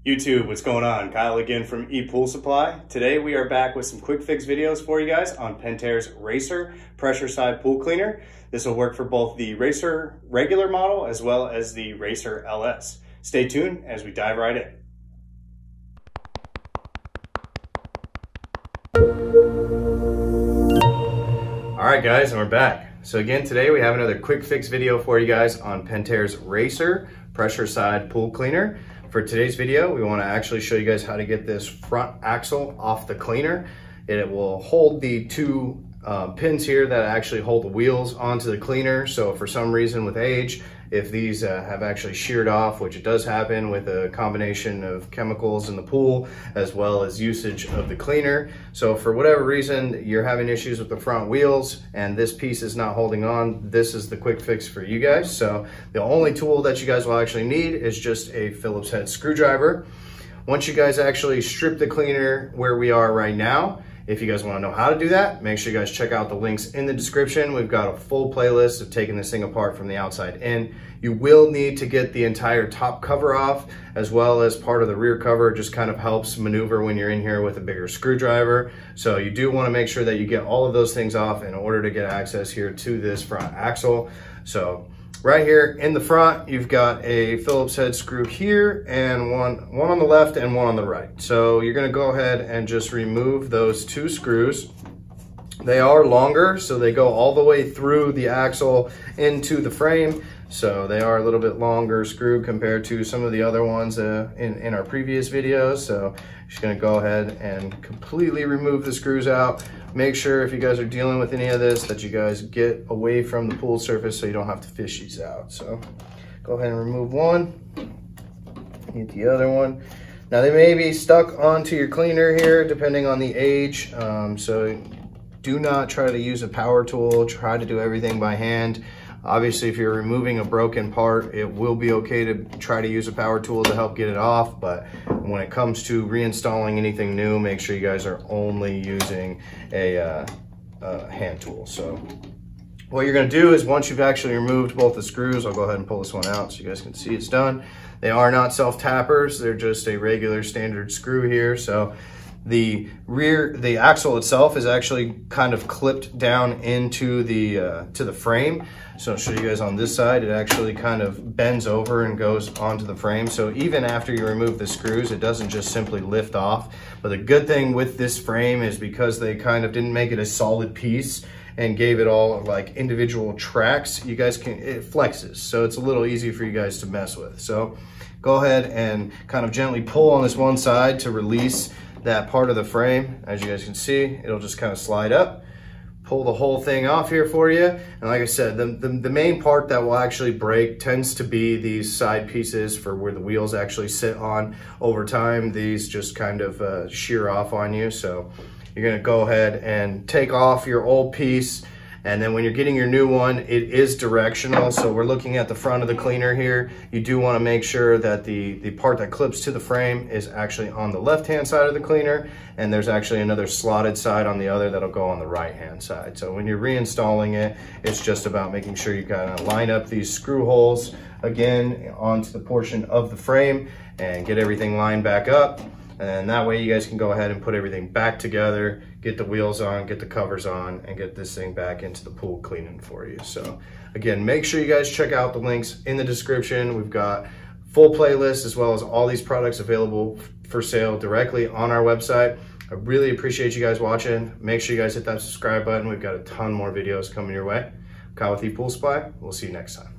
YouTube, what's going on? Kyle again from ePoolSupply. Today we are back with some quick fix videos for you guys on Pentair's Racer Pressure Side Pool Cleaner. This will work for both the Racer regular model as well as the Racer LS. Stay tuned as we dive right in. Alright guys, and we're back. So again, today we have another quick fix video for you guys on Pentair's Racer Pressure Side Pool Cleaner. For today's video, we want to actually show you guys how to get this front axle off the cleaner. It will hold the two pins here that actually hold the wheels onto the cleaner. So for some reason with age, if these have actually sheared off, which it does happen with a combination of chemicals in the pool as well as usage of the cleaner. So for whatever reason you're having issues with the front wheels and this piece is not holding on, this is the quick fix for you guys. So the only tool that you guys will actually need is just a Phillips head screwdriver. Once you guys actually strip the cleaner where we are right now, if you guys want to know how to do that, make sure you guys check out the links in the description. We've got a full playlist of taking this thing apart from the outside in. You will need to get the entire top cover off as well as part of the rear cover. It just kind of helps maneuver when you're in here with a bigger screwdriver. So you do want to make sure that you get all of those things off in order to get access here to this front axle. So right here in the front, you've got a Phillips head screw here and one on the left and one on the right. So you're gonna go ahead and just remove those two screws. They are longer, so they go all the way through the axle into the frame. So they are a little bit longer screw compared to some of the other ones in our previous videos. So just gonna go ahead and completely remove the screws out. Make sure if you guys are dealing with any of this that you guys get away from the pool surface so you don't have to fish these out. So go ahead and remove one, get the other one. Now they may be stuck onto your cleaner here depending on the age. So do not try to use a power tool, try to do everything by hand. Obviously, if you're removing a broken part, it will be okay to try to use a power tool to help get it off. But when it comes to reinstalling anything new, make sure you guys are only using a hand tool. So what you're gonna do is once you've actually removed both the screws, I'll go ahead and pull this one out so you guys can see it's done. They are not self-tappers. They're just a regular standard screw here. So the axle itself is actually kind of clipped down into the to the frame. So I'll show you guys on this side, it actually kind of bends over and goes onto the frame. So even after you remove the screws, it doesn't just simply lift off. But the good thing with this frame is because they kind of didn't make it a solid piece and gave it all like individual tracks, you guys can, it flexes. So it's a little easy for you guys to mess with. So go ahead and kind of gently pull on this one side to release that part of the frame. As you guys can see, it'll just kind of slide up, pull the whole thing off here for you. And like I said, the main part that will actually break tends to be these side pieces for where the wheels actually sit on. Over time, these just kind of shear off on you. So you're gonna go ahead and take off your old piece. And then when you're getting your new one, it is directional. So we're looking at the front of the cleaner here. You do want to make sure that the part that clips to the frame is actually on the left-hand side of the cleaner. And there's actually another slotted side on the other that'll go on the right-hand side. So when you're reinstalling it, it's just about making sure you kind of line up these screw holes again onto the portion of the frame and get everything lined back up. And that way you guys can go ahead and put everything back together, get the wheels on, get the covers on, and get this thing back into the pool cleaning for you. So again, make sure you guys check out the links in the description. We've got full playlist as well as all these products available for sale directly on our website. I really appreciate you guys watching. Make sure you guys hit that subscribe button. We've got a ton more videos coming your way. Kyle with ePoolSupply. We'll see you next time.